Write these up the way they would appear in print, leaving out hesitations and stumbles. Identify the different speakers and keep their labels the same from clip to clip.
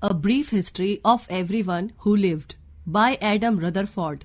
Speaker 1: A Brief History of Everyone Who Lived by Adam Rutherford।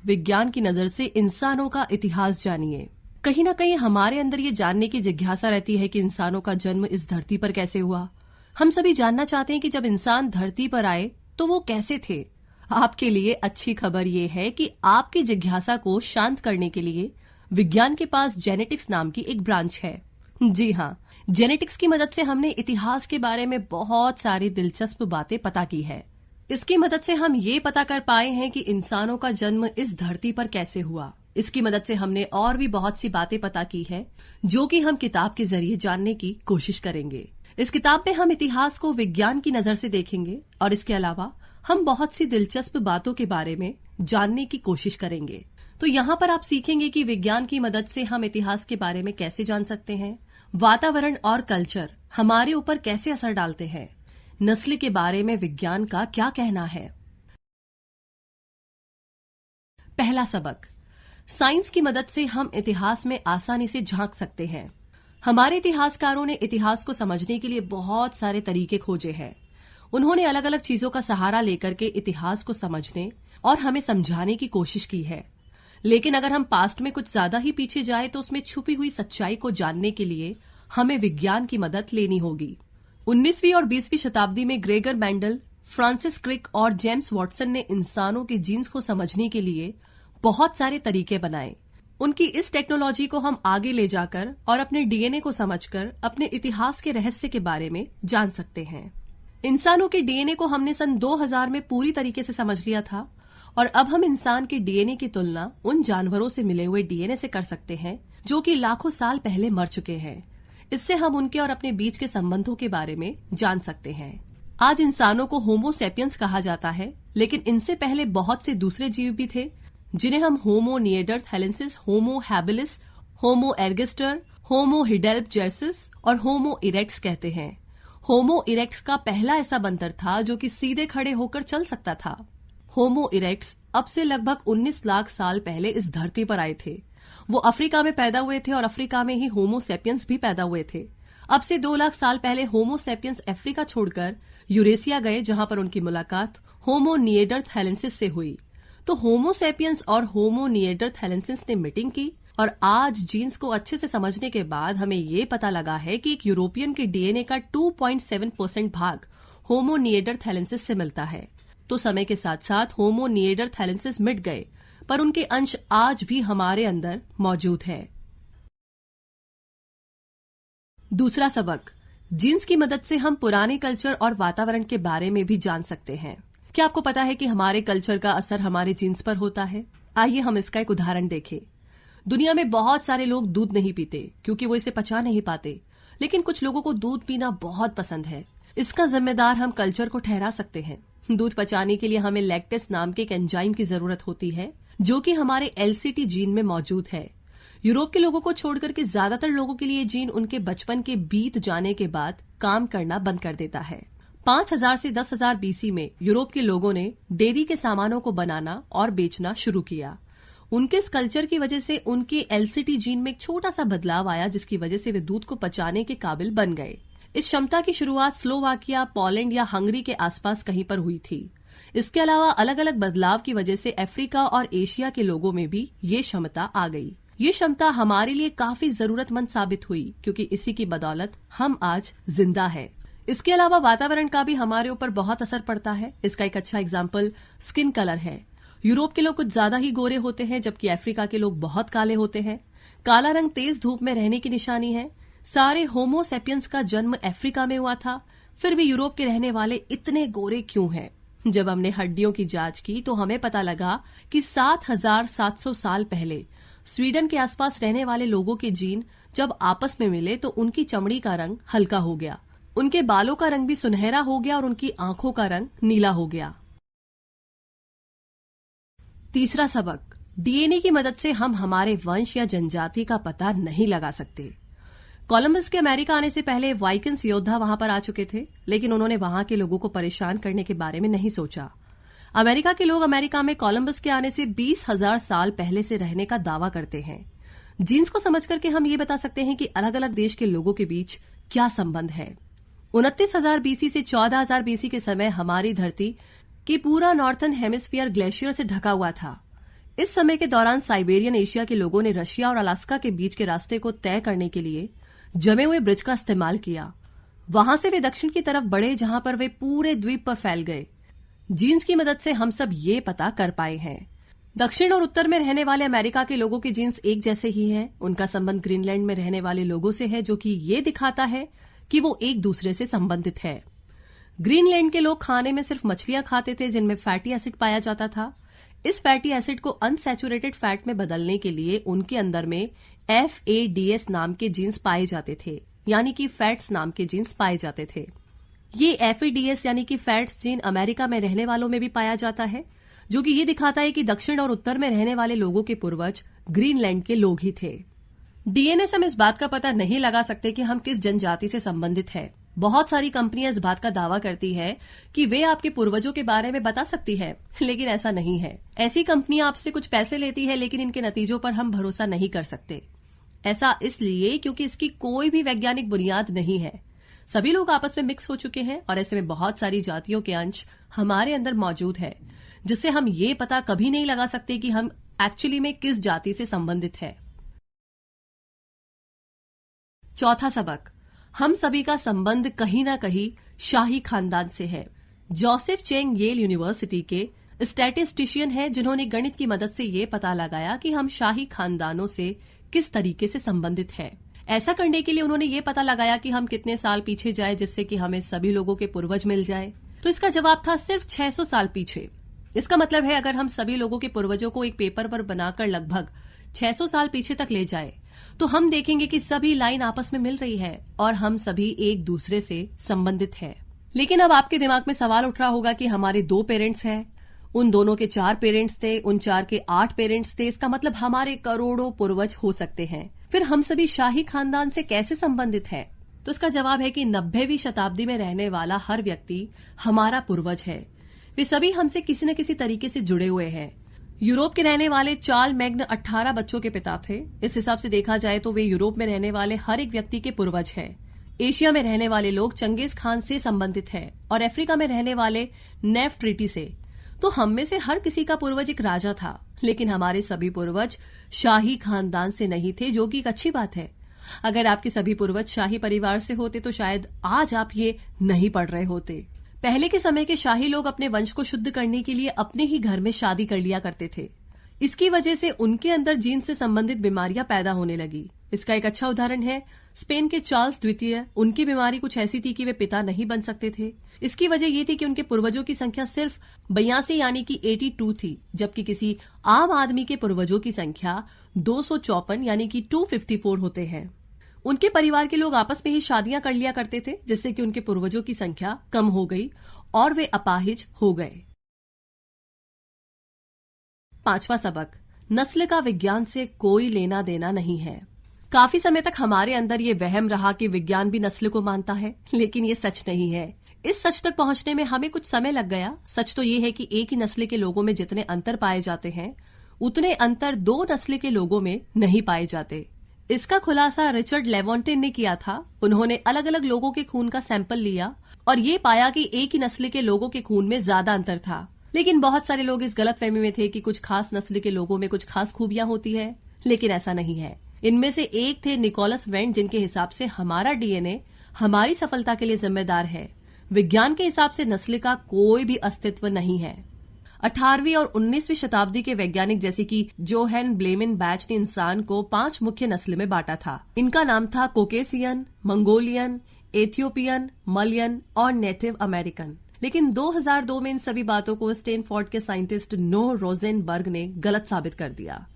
Speaker 1: विज्ञान की नजर से इंसानों का इतिहास जानिए। कहीं ना कहीं हमारे अंदर ये जानने की जिज्ञासा रहती है कि इंसानों का जन्म इस धरती पर कैसे हुआ। हम सभी जानना चाहते हैं कि जब इंसान धरती पर आए तो वो कैसे थे। आपके लिए अच्छी खबर ये है कि आपकी जिज्ञासा को शांत करने के लिए विज्ञान के पास जेनेटिक्स नाम की एक ब्रांच है। जी हाँ, जेनेटिक्स की मदद से हमने इतिहास के बारे में बहुत सारी दिलचस्प बातें पता की है। इसकी मदद से हम ये पता कर पाए हैं कि इंसानों का जन्म इस धरती पर कैसे हुआ। इसकी मदद से हमने और भी बहुत सी बातें पता की है जो कि हम किताब के जरिए जानने की कोशिश करेंगे। इस किताब में हम इतिहास को विज्ञान की नजर से देखेंगे और इसके अलावा हम बहुत सी दिलचस्प बातों के बारे में जानने की कोशिश करेंगे। तो यहाँ पर आप सीखेंगे कि विज्ञान की मदद से हम इतिहास के बारे में कैसे जान सकते हैं, वातावरण और कल्चर हमारे ऊपर कैसे असर डालते हैं, नस्ल के बारे में विज्ञान का क्या कहना है। पहला सबक, साइंस की मदद से हम इतिहास में आसानी से झांक सकते हैं। हमारे इतिहासकारों ने इतिहास को समझने के लिए बहुत सारे तरीके खोजे हैं। उन्होंने अलग अलग चीजों का सहारा लेकर के इतिहास को समझने और हमें समझाने की कोशिश की है। लेकिन अगर हम पास्ट में कुछ ज्यादा ही पीछे जाए तो उसमें छुपी हुई सच्चाई को जानने के लिए हमें विज्ञान की मदद लेनी होगी। 19वीं और 20वीं शताब्दी में ग्रेगर मेंडल, फ्रांसिस क्रिक और जेम्स वॉटसन ने इंसानों के जीन्स को समझने के लिए बहुत सारे तरीके बनाए। उनकी इस टेक्नोलॉजी को हम आगे ले जाकर और अपने डीएनए को समझकर अपने इतिहास के रहस्य के बारे में जान सकते हैं। इंसानों के डीएनए को हमने सन 2000 में पूरी तरीके से समझ लिया था और अब हम इंसान के डीएनए की तुलना उन जानवरों से मिले हुए डीएनए से कर सकते हैं जो कि लाखों साल पहले मर चुके हैं। इससे हम उनके और अपने बीच के संबंधों के बारे में जान सकते हैं। आज इंसानों को होमो सेपियंस कहा जाता है, लेकिन इनसे पहले बहुत से दूसरे जीव भी थे जिन्हें हम होमो निएंडरथैलेंसिस, होमो हैबिलिस, होमो एर्गेस्टर, होमो हिडेल्पजेर्सिस और होमो इरेक्ट्स कहते हैं। होमो इरेक्ट्स का पहला ऐसा बंदर था जो कि सीधे खड़े होकर चल सकता था। होमो इरेक्ट्स अब से लगभग 19 लाख साल पहले इस धरती पर आए थे। वो अफ्रीका में पैदा हुए थे और अफ्रीका में ही होमो सेपियंस भी पैदा हुए थे। अब से 2 लाख साल पहले होमो सेपियंस अफ्रीका छोड़कर यूरेशिया गए, जहां पर उनकी मुलाकात होमो निएंडरथैलेंसिस से हुई। तो होमो सेपियंस और होमो निएंडरथैलेंसिस ने मीटिंग की और आज जीन्स को अच्छे से समझने के बाद हमें ये पता लगा है कि एक यूरोपियन के डीएनए का 2.7% भाग होमो निएंडरथैलेंसिस से मिलता है। तो समय के साथ साथ होमो निएंडरथैलेंसिस मिट गए, पर उनके अंश आज भी हमारे अंदर मौजूद है। दूसरा सबक, जीन्स की मदद से हम पुराने कल्चर और वातावरण के बारे में भी जान सकते हैं। क्या आपको पता है कि हमारे कल्चर का असर हमारे जीन्स पर होता है? आइए हम इसका एक उदाहरण देखें। दुनिया में बहुत सारे लोग दूध नहीं पीते क्योंकि वो इसे पचा नहीं पाते, लेकिन कुछ लोगों को दूध पीना बहुत पसंद है। इसका जिम्मेदार हम कल्चर को ठहरा सकते हैं। दूध पचाने के लिए हमें लैक्टेस नाम के एक एंजाइम की जरूरत होती है जो कि हमारे एलसीटी जीन में मौजूद है। यूरोप के लोगों को छोड़कर के ज्यादातर लोगों के लिए जीन उनके बचपन के बीत जाने के बाद काम करना बंद कर देता है। 5000 से 10,000 बीसी में यूरोप के लोगों ने डेयरी के सामानों को बनाना और बेचना शुरू किया। उनके इस कल्चर की वजह से उनके एलसीटी जीन में एक छोटा सा बदलाव आया, जिसकी वजह से वे दूध को पचाने के काबिल बन गए। इस क्षमता की शुरुआत स्लोवाकिया, पोलैंड या हंगरी के आसपास कहीं पर हुई थी। इसके अलावा अलग अलग बदलाव की वजह से अफ्रीका और एशिया के लोगों में भी ये क्षमता आ गई। ये क्षमता हमारे लिए काफी जरूरतमंद साबित हुई क्योंकि इसी की बदौलत हम आज जिंदा है। इसके अलावा वातावरण का भी हमारे ऊपर बहुत असर पड़ता है। इसका एक अच्छा एग्जाम्पल स्किन कलर है। यूरोप के लोग कुछ ज्यादा ही गोरे होते हैं, जबकि अफ्रीका के लोग बहुत काले होते हैं। काला रंग तेज धूप में रहने की निशानी है। सारे होमो सेपियंस का जन्म अफ्रीका में हुआ था, फिर भी यूरोप के रहने वाले इतने गोरे क्यों हैं? जब हमने हड्डियों की जांच की तो हमें पता लगा कि 7700 साल पहले स्वीडन के आसपास रहने वाले लोगों के जीन जब आपस में मिले तो उनकी चमड़ी का रंग हल्का हो गया, उनके बालों का रंग भी सुनहरा हो गया और उनकी आंखों का रंग नीला हो गया। तीसरा सबक, डीएनए की मदद से हम हमारे वंश या जनजाति का पता नहीं लगा सकते। कोलंबस के अमेरिका आने से पहले वाइकिंग्स योद्धा वहां पर आ चुके थे, लेकिन उन्होंने वहां के लोगों को परेशान करने के बारे में नहीं सोचा। अमेरिका के लोग अमेरिका में कोलंबस के आने से 20,000 साल पहले से रहने का दावा करते हैं। जीन्स को समझ करके हम ये बता सकते हैं कि अलग अलग देश के लोगों के बीच क्या संबंध है। 29,000 बीसी से 14,000 बीसी के समय हमारी धरती की पूरा नॉर्थर्न हेमिस्फीयर ग्लेशियर से ढका हुआ था। इस समय के दौरान साइबेरियन एशिया के लोगों ने रशिया और अलास्का के बीच के रास्ते को तय करने के लिए जमे हुए ब्रिज का इस्तेमाल किया। वहां से वे दक्षिण की तरफ बढ़े, जहां पर वे पूरे द्वीप पर फैल गए। जीन्स की मदद से हम सब ये पता कर पाए हैं। दक्षिण और उत्तर में रहने वाले अमेरिका के लोगों के जीन्स एक जैसे ही हैं। उनका संबंध ग्रीनलैंड में रहने वाले लोगों से है, जो कि ये दिखाता है कि वो एक दूसरे से संबंधित है। ग्रीनलैंड के लोग खाने में सिर्फ मछलियां खाते थे जिनमें फैटी एसिड पाया जाता था। इस फैटी एसिड को अनसैचुरेटेड फैट में बदलने के लिए उनके अंदर में FADS नाम के जीन्स पाए जाते थे, यानी कि फैट्स नाम के जीन्स पाए जाते थे। ये FADS यानी कि फैट्स जीन अमेरिका में रहने वालों में भी पाया जाता है, जो कि ये दिखाता है कि दक्षिण और उत्तर में रहने वाले लोगों के पूर्वज ग्रीनलैंड के लोग ही थे। डीएनए से हम इस बात का पता नहीं लगा सकते कि हम किस जनजाति से संबंधित हैं। बहुत सारी कंपनियां इस बात का दावा करती है कि वे आपके पूर्वजों के बारे में बता सकती है, लेकिन ऐसा नहीं है। ऐसी कंपनियां आपसे कुछ पैसे लेती है, लेकिन इनके नतीजों पर हम भरोसा नहीं कर सकते। ऐसा इसलिए क्योंकि इसकी कोई भी वैज्ञानिक बुनियाद नहीं है। सभी लोग आपस में मिक्स हो चुके हैं और ऐसे में बहुत सारी जातियों के अंश हमारे अंदर मौजूद है, जिससे हम ये पता कभी नहीं लगा सकते कि हम एक्चुअली में किस जाति से संबंधित है। चौथा सबक, हम सभी का संबंध कहीं ना कहीं शाही खानदान से है। जोसेफ चेंग येल यूनिवर्सिटी के स्टैटिस्टिशियन हैं, जिन्होंने गणित की मदद से ये पता लगाया कि हम शाही खानदानों से किस तरीके से संबंधित हैं। ऐसा करने के लिए उन्होंने ये पता लगाया कि हम कितने साल पीछे जाए जिससे कि हमें सभी लोगों के पूर्वज मिल जाए। तो इसका जवाब था सिर्फ 600 साल पीछे। इसका मतलब है अगर हम सभी लोगों के पूर्वजों को एक पेपर पर बनाकर लगभग 600 साल पीछे तक ले जाए तो हम देखेंगे कि सभी लाइन आपस में मिल रही है और हम सभी एक दूसरे से संबंधित हैं। लेकिन अब आपके दिमाग में सवाल उठ रहा होगा कि हमारे 2 पेरेंट्स हैं, उन दोनों के 4 पेरेंट्स थे, उन 4 के 8 पेरेंट्स थे। इसका मतलब हमारे करोड़ों पूर्वज हो सकते हैं। फिर हम सभी शाही खानदान से कैसे संबंधित हैं? तो इसका जवाब है कि 90वीं शताब्दी में रहने वाला हर व्यक्ति हमारा पूर्वज है। वे सभी हमसे किसी न किसी तरीके से जुड़े हुए हैं। यूरोप के रहने वाले चार्ल मैग्न 18 बच्चों के पिता थे। इस हिसाब से देखा जाए तो वे यूरोप में रहने वाले हर एक व्यक्ति के पूर्वज हैं। एशिया में रहने वाले लोग चंगेज खान से संबंधित हैं और अफ्रीका में रहने वाले नेफर्टिटी से। तो हम में से हर किसी का पूर्वज एक राजा था, लेकिन हमारे सभी पूर्वज शाही खानदान से नहीं थे, जो कि एक अच्छी बात है। अगर आपके सभी पूर्वज शाही परिवार से होते तो शायद आज आप ये नहीं पढ़ रहे होते। पहले के समय के शाही लोग अपने वंश को शुद्ध करने के लिए अपने ही घर में शादी कर लिया करते थे। इसकी वजह से उनके अंदर जीन से संबंधित बीमारियां पैदा होने लगी। इसका एक अच्छा उदाहरण है स्पेन के चार्ल्स द्वितीय। उनकी बीमारी कुछ ऐसी थी कि वे पिता नहीं बन सकते थे। इसकी वजह ये थी कि उनके पूर्वजों की संख्या सिर्फ 82 यानी कि 82 थी, जबकि किसी आम आदमी के पूर्वजों की संख्या 254 यानी कि 254 होते हैं। उनके परिवार के लोग आपस में ही शादियां कर लिया करते थे, जिससे कि उनके पूर्वजों की संख्या कम हो गई और वे अपाहिज हो गए। 5वां सबक, नस्ल का विज्ञान से कोई लेना देना नहीं है। काफी समय तक हमारे अंदर ये वहम रहा कि विज्ञान भी नस्ल को मानता है, लेकिन ये सच नहीं है। इस सच तक पहुंचने में हमें कुछ समय लग गया। सच तो ये है कि एक ही नस्ल के लोगों में जितने अंतर पाए जाते हैं, उतने अंतर 2 नस्ल के लोगों में नहीं पाए जाते। इसका खुलासा रिचर्ड लेवोंटिन ने किया था। उन्होंने अलग अलग लोगों के खून का सैंपल लिया और ये पाया कि एक ही नस्ल के लोगों के खून में ज्यादा अंतर था। लेकिन बहुत सारे लोग इस गलतफहमी में थे कि कुछ खास नस्ल के लोगों में कुछ खास खूबियां होती है, लेकिन ऐसा नहीं है। इनमें से एक थे निकोलस वेंट, जिनके हिसाब से हमारा डीएनए हमारी सफलता के लिए जिम्मेदार है। विज्ञान के हिसाब से नस्ल का कोई भी अस्तित्व नहीं है। 18वीं और 19वीं शताब्दी के वैज्ञानिक जैसे कि जोहेन ब्लेमिन बैच ने इंसान को 5 मुख्य नस्ल में बांटा था। इनका नाम था कोकेसियन, मंगोलियन, एथियोपियन, मलयन और नेटिव अमेरिकन। लेकिन 2002 में इन सभी बातों को स्टैनफोर्ड के साइंटिस्ट नो रोजेनबर्ग ने गलत साबित कर दिया।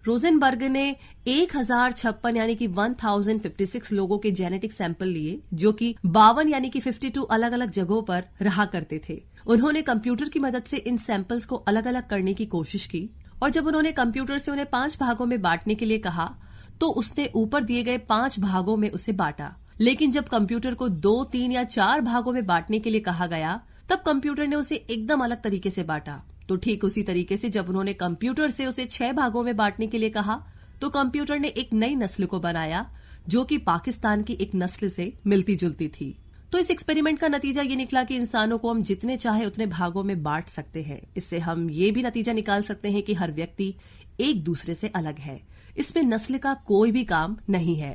Speaker 1: रोजेनबर्ग ने 1056 यानी कि 1056 लोगों के जेनेटिक सैंपल लिए, जो कि 52 यानी कि 52 अलग अलग जगहों पर रहा करते थे। उन्होंने कंप्यूटर की मदद से इन सैंपल्स को अलग अलग करने की कोशिश की और जब उन्होंने कंप्यूटर से उन्हें 5 भागों में बांटने के लिए कहा तो उसने ऊपर दिए गए 5 भागों में उसे बांटा। लेकिन जब कंप्यूटर को 2, 3 या 4 भागों में बांटने के लिए कहा गया, तब कंप्यूटर ने उसे एकदम अलग तरीके से बांटा। तो ठीक उसी तरीके से जब उन्होंने कंप्यूटर से उसे 6 भागों में बांटने के लिए कहा, तो कंप्यूटर ने एक नई नस्ल को बनाया जो कि पाकिस्तान की एक नस्ल से मिलती जुलती थी। तो इस एक्सपेरिमेंट का नतीजा ये निकला कि इंसानों को हम जितने चाहे उतने भागों में बांट सकते हैं। इससे हम ये भी नतीजा निकाल सकते हैं कि हर व्यक्ति एक दूसरे से अलग है। इसमें नस्ल का कोई भी काम नहीं है।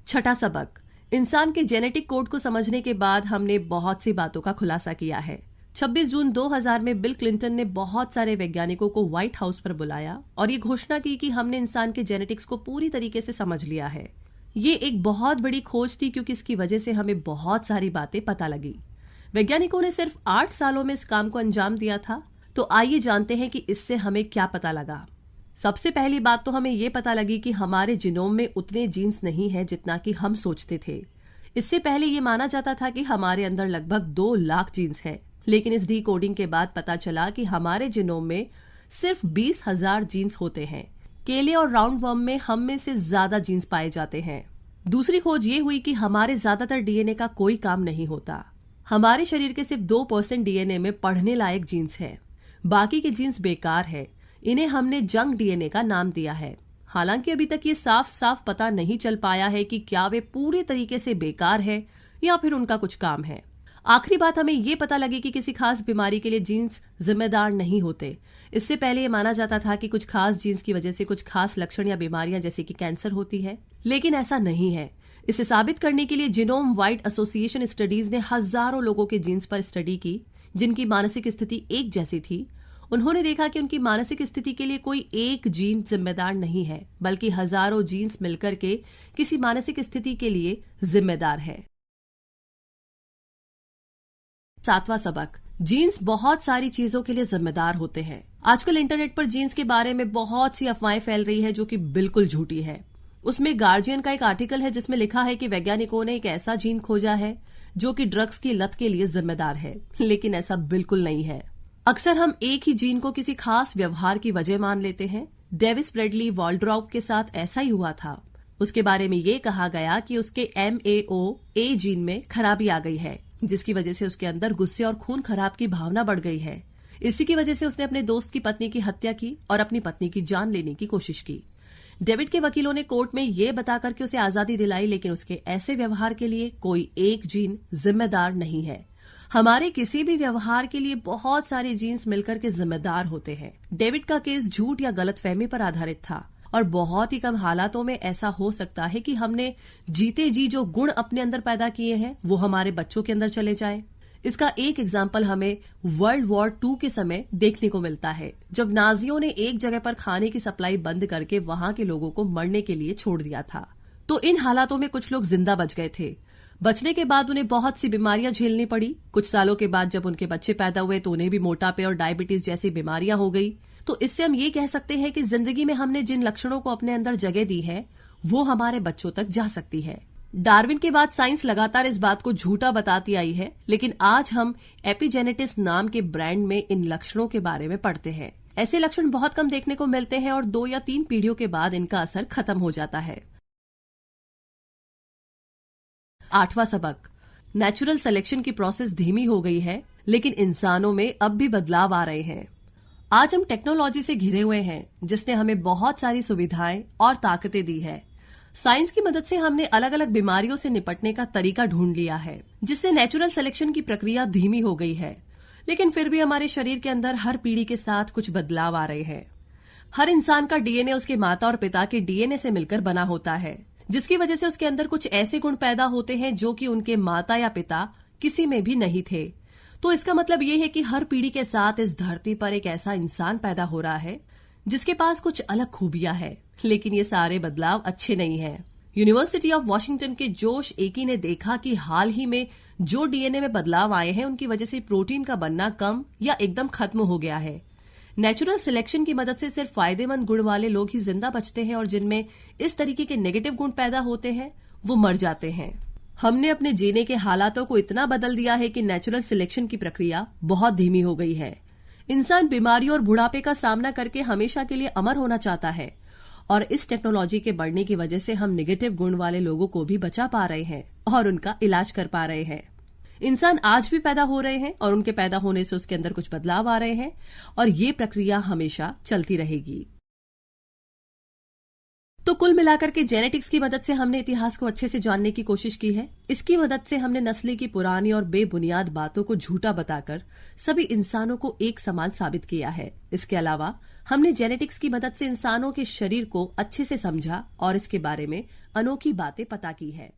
Speaker 1: छठा सबक, इंसान के जेनेटिक कोड को समझने के बाद हमने बहुत सी बातों का खुलासा किया है। 26 जून 2000 में बिल क्लिंटन ने बहुत सारे वैज्ञानिकों को व्हाइट हाउस पर बुलाया और ये घोषणा की कि हमने इंसान के जेनेटिक्स को पूरी तरीके से समझ लिया है। ये एक बहुत बड़ी खोज थी क्योंकि इसकी वजह से हमें बहुत सारी बातें पता लगी। वैज्ञानिकों ने सिर्फ 8 सालों में इस काम को अंजाम दिया था। तो आइए जानते हैं कि इससे हमें क्या पता लगा। सबसे पहली बात तो हमें ये पता लगी कि हमारे जीनोम में उतने जीन्स नहीं है जितना कि हम सोचते थे। इससे पहले ये माना जाता था कि हमारे अंदर लगभग 2 लाख जीन्स हैं, लेकिन इस डीकोडिंग के बाद पता चला कि हमारे जीनोम में सिर्फ 20,000 जीन्स होते हैं। केले और राउंड वर्म में हम में से ज्यादा जीन्स पाए जाते हैं। दूसरी खोज ये हुई कि हमारे ज्यादातर डीएनए का कोई काम नहीं होता। हमारे शरीर के सिर्फ 2% डीएनए में पढ़ने लायक जीन्स है, बाकी के जीन्स बेकार है। इन्हें हमने जंक डीएनए का नाम दिया है। हालांकि अभी तक ये साफ साफ पता नहीं चल पाया है कि क्या वे पूरी तरीके से बेकार है या फिर उनका कुछ काम है। आखिरी बात, हमें ये पता लगी कि किसी खास बीमारी के लिए जीन्स जिम्मेदार नहीं होते। इससे पहले ये माना जाता था कि कुछ खास जीन्स की वजह से कुछ खास लक्षण या बीमारियां जैसे कि कैंसर होती है, लेकिन ऐसा नहीं है। इसे साबित करने के लिए जीनोम वाइड एसोसिएशन स्टडीज ने हजारों लोगों के जीन्स पर स्टडी की जिनकी मानसिक स्थिति एक जैसी थी। उन्होंने देखा कि उनकी मानसिक स्थिति के लिए कोई एक जीन जिम्मेदार नहीं है, बल्कि हजारों जीन्स मिलकर के किसी मानसिक स्थिति के लिए जिम्मेदार है। 7वां सबक, जीन्स बहुत सारी चीजों के लिए जिम्मेदार होते हैं। आजकल इंटरनेट पर जीन्स के बारे में बहुत सी अफवाहें फैल रही है जो कि बिल्कुल झूठी है। उसमें गार्जियन का एक आर्टिकल है जिसमें लिखा है कि वैज्ञानिकों ने एक ऐसा जीन खोजा है जो कि ड्रग्स की लत के लिए जिम्मेदार है, लेकिन ऐसा बिल्कुल नहीं है। अक्सर हम एक ही जीन को किसी खास व्यवहार की वजह मान लेते हैं। डेविस ब्रेडली वॉल्ड्रॉफ के साथ ऐसा ही हुआ था। उसके बारे में ये कहा गया कि उसके MAO-A जीन में खराबी आ गई है, जिसकी वजह से उसके अंदर गुस्से और खून खराब की भावना बढ़ गई है। इसी की वजह से उसने अपने दोस्त की पत्नी की हत्या की और अपनी पत्नी की जान लेने की कोशिश की। डेविड के वकीलों ने कोर्ट में ये बताकर के उसे आजादी दिलाई, लेकिन उसके ऐसे व्यवहार के लिए कोई एक जीन जिम्मेदार नहीं है। हमारे किसी भी व्यवहार के लिए बहुत सारे जीन्स मिलकर के जिम्मेदार होते हैं। डेविड का केस झूठ या गलतफहमी पर आधारित था और बहुत ही कम हालातों में ऐसा हो सकता है कि हमने जीते जी जो गुण अपने अंदर पैदा किए हैं वो हमारे बच्चों के अंदर चले जाए। इसका एक एग्जाम्पल हमें वर्ल्ड वॉर 2 के समय देखने को मिलता है, जब नाजियों ने एक जगह पर खाने की सप्लाई बंद करके वहां के लोगों को मरने के लिए छोड़ दिया था। तो इन हालातों में कुछ लोग जिंदा बच गए थे। बचने के बाद उन्हें बहुत सी बीमारियां झेलनी पड़ी। कुछ सालों के बाद जब उनके बच्चे पैदा हुए तो उन्हें भी मोटापे और डायबिटीज जैसी बीमारियां हो गई। तो इससे हम ये कह सकते हैं कि जिंदगी में हमने जिन लक्षणों को अपने अंदर जगह दी है वो हमारे बच्चों तक जा सकती है। डार्विन के बाद साइंस लगातार इस बात को झूठा बताती आई है, लेकिन आज हम एपिजेनेटिक्स नाम के ब्रांड में इन लक्षणों के बारे में पढ़ते हैं। ऐसे लक्षण बहुत कम देखने को मिलते हैं और 2 या 3 पीढ़ियों के बाद इनका असर खत्म हो जाता है। 8वां सबक, नेचुरल सिलेक्शन की प्रोसेस धीमी हो गई है, लेकिन इंसानों में अब भी बदलाव आ रहे हैं। आज हम टेक्नोलॉजी से घिरे हुए हैं जिसने हमें बहुत सारी सुविधाएं और ताकतें दी है। साइंस की मदद से हमने अलग अलग बीमारियों से निपटने का तरीका ढूंढ लिया है, जिससे नेचुरल सिलेक्शन की प्रक्रिया धीमी हो गई है। लेकिन फिर भी हमारे शरीर के अंदर हर पीढ़ी के साथ कुछ बदलाव आ रहे हैं। हर इंसान का डीएनए उसके माता और पिता के डीएनए से मिलकर बना होता है, जिसकी वजह से उसके अंदर कुछ ऐसे गुण पैदा होते हैं जो कि उनके माता या पिता किसी में भी नहीं थे। तो इसका मतलब ये है कि हर पीढ़ी के साथ इस धरती पर एक ऐसा इंसान पैदा हो रहा है जिसके पास कुछ अलग खूबियां हैं, लेकिन ये सारे बदलाव अच्छे नहीं हैं। यूनिवर्सिटी ऑफ वॉशिंगटन के जोश एकी ने देखा कि हाल ही में जो डीएनए में बदलाव आए हैं उनकी वजह से प्रोटीन का बनना कम या एकदम खत्म हो गया है। नेचुरल सिलेक्शन की मदद से सिर्फ फायदेमंद गुण वाले लोग ही जिंदा बचते हैं और जिनमें इस तरीके के नेगेटिव गुण पैदा होते हैं वो मर जाते हैं। हमने अपने जीने के हालातों को इतना बदल दिया है कि नेचुरल सिलेक्शन की प्रक्रिया बहुत धीमी हो गई है। इंसान बीमारियों और बुढ़ापे का सामना करके हमेशा के लिए अमर होना चाहता है और इस टेक्नोलॉजी के बढ़ने की वजह से हम नेगेटिव गुण वाले लोगों को भी बचा पा रहे हैं और उनका इलाज कर पा रहे हैं। इंसान आज भी पैदा हो रहे हैं और उनके पैदा होने से उसके अंदर कुछ बदलाव आ रहे हैं और ये प्रक्रिया हमेशा चलती रहेगी। तो कुल मिलाकर के जेनेटिक्स की मदद से हमने इतिहास को अच्छे से जानने की कोशिश की है। इसकी मदद से हमने नस्ली की पुरानी और बेबुनियाद बातों को झूठा बताकर सभी इंसानों को एक समान साबित किया है। इसके अलावा हमने जेनेटिक्स की मदद से इंसानों के शरीर को अच्छे से समझा और इसके बारे में अनोखी बातें पता की है।